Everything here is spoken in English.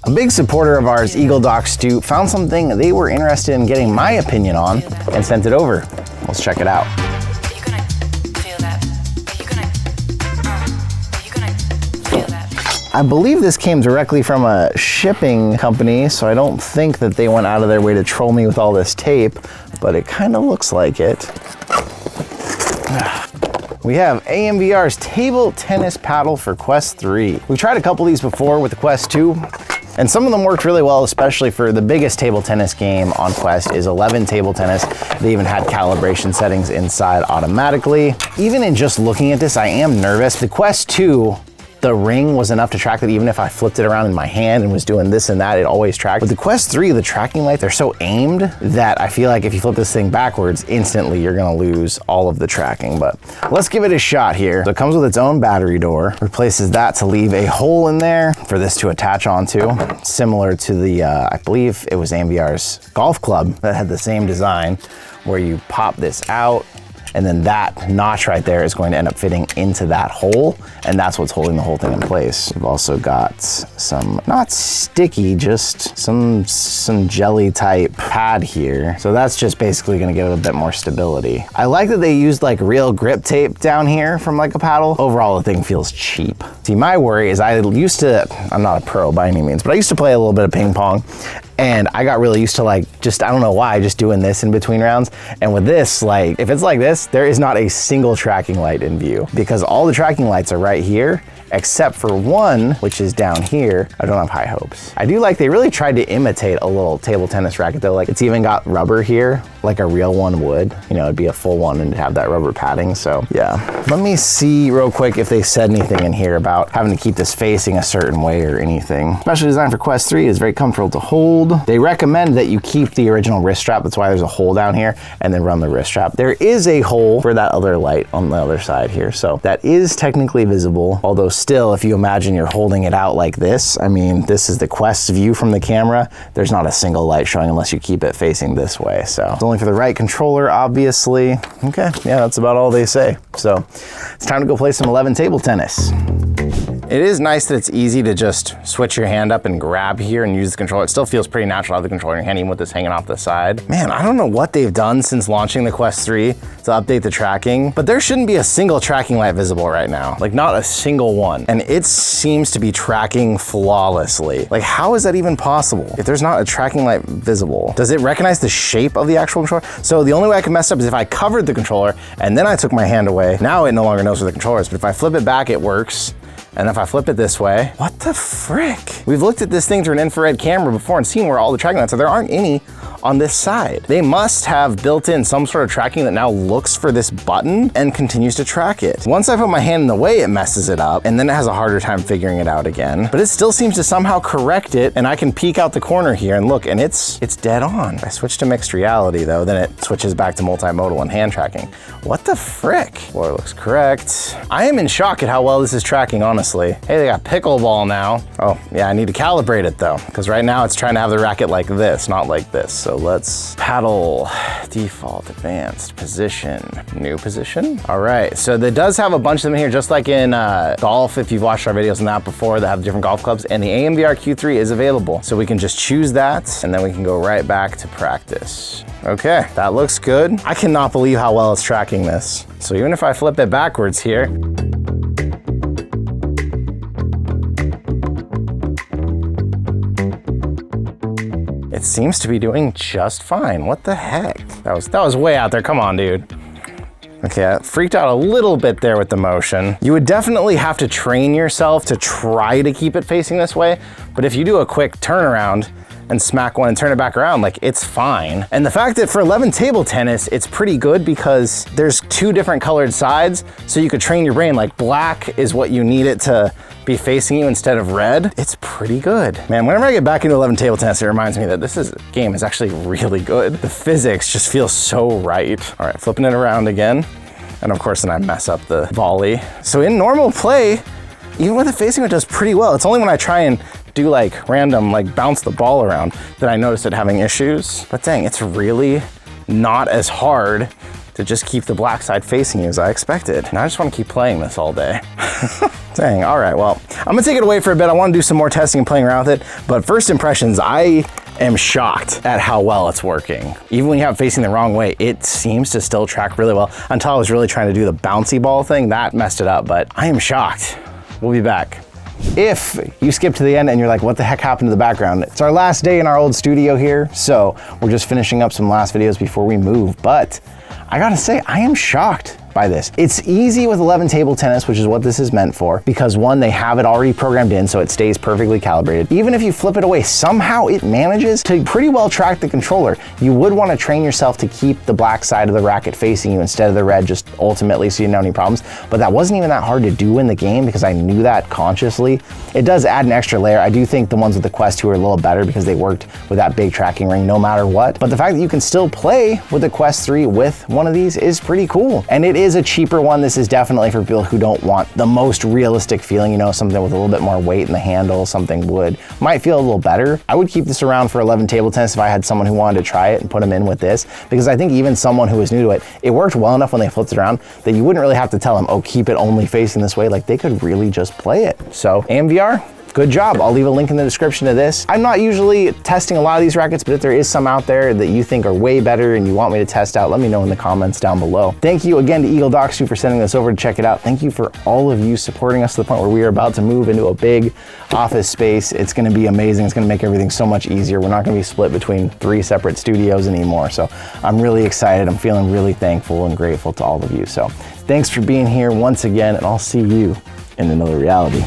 A big supporter of ours, EagleDoc Stu, found something they were interested in getting my opinion on and sent it over. Let's check it out. I believe this came directly from a shipping company, so I don't think that they went out of their way to troll me with all this tape, but it kind of looks like it. We have AMVR's table tennis paddle for Quest 3. We tried a couple of these before with the Quest 2, and some of them worked really well, especially for the biggest table tennis game on Quest is 11 table tennis. They even had calibration settings inside automatically. Even in just looking at this, I am nervous. The Quest 2, the ring was enough to track that even if I flipped it around in my hand and was doing this and that, it always tracked. But the Quest 3, the tracking lights, they're so aimed that I feel like if you flip this thing backwards, instantly you're gonna lose all of the tracking. But let's give it a shot here. So it comes with its own battery door, replaces that to leave a hole in there for this to attach onto, similar to the, I believe it was AMVR's golf club that had the same design, where you pop this out, and then that notch right there is going to end up fitting into that hole, and that's what's holding the whole thing in place. We've also got some, not sticky, just some jelly type pad here. So that's just basically gonna give it a bit more stability. I like that they used like real grip tape down here from like a paddle. Overall, the thing feels cheap. See, my worry is I'm not a pro by any means, but I used to play a little bit of ping pong, and I got really used to like, I don't know why, just doing this in between rounds. And with this, like, if it's like this, there is not a single tracking light in view because all the tracking lights are right here, except for one, which is down here. I don't have high hopes. I do like they really tried to imitate a little table tennis racket though. Like it's even got rubber here, like a real one would. You know, it'd be a full one and have that rubber padding. So yeah, let me see real quick if they said anything in here about having to keep this facing a certain way or anything. Especially designed for Quest 3, it's very comfortable to hold. They recommend that you keep the original wrist strap. That's why there's a hole down here, and then run the wrist strap. There is a hole for that other light on the other side here. So that is technically visible, although still, if you imagine you're holding it out like this, I mean, this is the Quest view from the camera. There's not a single light showing unless you keep it facing this way. So it's only for the right controller, obviously. Okay, yeah, that's about all they say. So it's time to go play some 11 table tennis. It is nice that it's easy to just switch your hand up and grab here and use the controller. It still feels pretty natural to have the controller in your hand, even with this hanging off the side. Man, I don't know what they've done since launching the Quest 3 to update the tracking, but there shouldn't be a single tracking light visible right now. Like not a single one. And it seems to be tracking flawlessly. Like how is that even possible? If there's not a tracking light visible, does it recognize the shape of the actual controller? So the only way I can mess up is if I covered the controller and then I took my hand away. Now it no longer knows where the controller is, but if I flip it back, it works. And if I flip it this way, what the frick? We've looked at this thing through an infrared camera before and seen where all the tracking lights are. There aren't any on this side. They must have built in some sort of tracking that now looks for this button and continues to track it. Once I put my hand in the way, it messes it up, and then it has a harder time figuring it out again. But it still seems to somehow correct it, and I can peek out the corner here and look, and it's dead on. If I switch to mixed reality though, then it switches back to multimodal and hand tracking. What the frick? Boy, it looks correct. I am in shock at how well this is tracking, honestly. Hey, they got pickleball now. Oh, yeah, I need to calibrate it though, because right now it's trying to have the racket like this, not like this. So let's paddle, default, advanced, position, new position. All right, so there does have a bunch of them in here, just like in golf, if you've watched our videos on that before that have different golf clubs, and the AMVR Q3 is available. So we can just choose that, and then we can go right back to practice. Okay, that looks good. I cannot believe how well it's tracking this. So even if I flip it backwards here, it seems to be doing just fine. What the heck? That was way out there. Come on, dude. Okay, I freaked out a little bit there with the motion. You would definitely have to train yourself to try to keep it facing this way, but if you do a quick turnaround and smack one and turn it back around, like it's fine. And the fact that for 11 table tennis, it's pretty good because there's two different colored sides, so you could train your brain, like black is what you need it to be facing you instead of red. It's pretty good. Man, whenever I get back into 11 table tennis, it reminds me that this game is actually really good. The physics just feel so right. All right, flipping it around again. And of course, then I mess up the volley. So in normal play, even with it facing, it does pretty well. It's only when I try and do like random, like bounce the ball around that I notice it having issues. But dang, it's really not as hard to just keep the black side facing you as I expected. And I just want to keep playing this all day. Dang, all right, well, I'm gonna take it away for a bit. I want to do some more testing and playing around with it, but first impressions, I am shocked at how well it's working. Even when you have it facing the wrong way, it seems to still track really well, until I was really trying to do the bouncy ball thing. That messed it up, but I am shocked. We'll be back. If you skip to the end and you're like, what the heck happened to the background? It's our last day in our old studio here, so we're just finishing up some last videos before we move, but I gotta say, I am shocked by this. It's easy with 11 table tennis, which is what this is meant for, because one, they have it already programmed in so it stays perfectly calibrated. Even if you flip it away, somehow it manages to pretty well track the controller. You would want to train yourself to keep the black side of the racket facing you instead of the red, just ultimately so you don't have any problems. But that wasn't even that hard to do in the game because I knew that consciously. It does add an extra layer. I do think the ones with the Quest 2 are a little better because they worked with that big tracking ring no matter what. But the fact that you can still play with the Quest 3 with one of these is pretty cool. And it is a cheaper one. This is definitely for people who don't want the most realistic feeling, you know, something with a little bit more weight in the handle, something might feel a little better. I would keep this around for 11 table tennis if I had someone who wanted to try it and put them in with this, because I think even someone who is new to it, it worked well enough when they flipped it around that you wouldn't really have to tell them, oh, keep it only facing this way. Like, they could really just play it. So AMVR, good job. I'll leave a link in the description to this. I'm not usually testing a lot of these rackets, but if there is some out there that you think are way better and you want me to test out, let me know in the comments down below. Thank you again to EagleDoc for sending this over to check it out. Thank you for all of you supporting us to the point where we are about to move into a big office space. It's gonna be amazing. It's gonna make everything so much easier. We're not gonna be split between 3 separate studios anymore. So I'm really excited. I'm feeling really thankful and grateful to all of you. So thanks for being here once again, and I'll see you in another reality.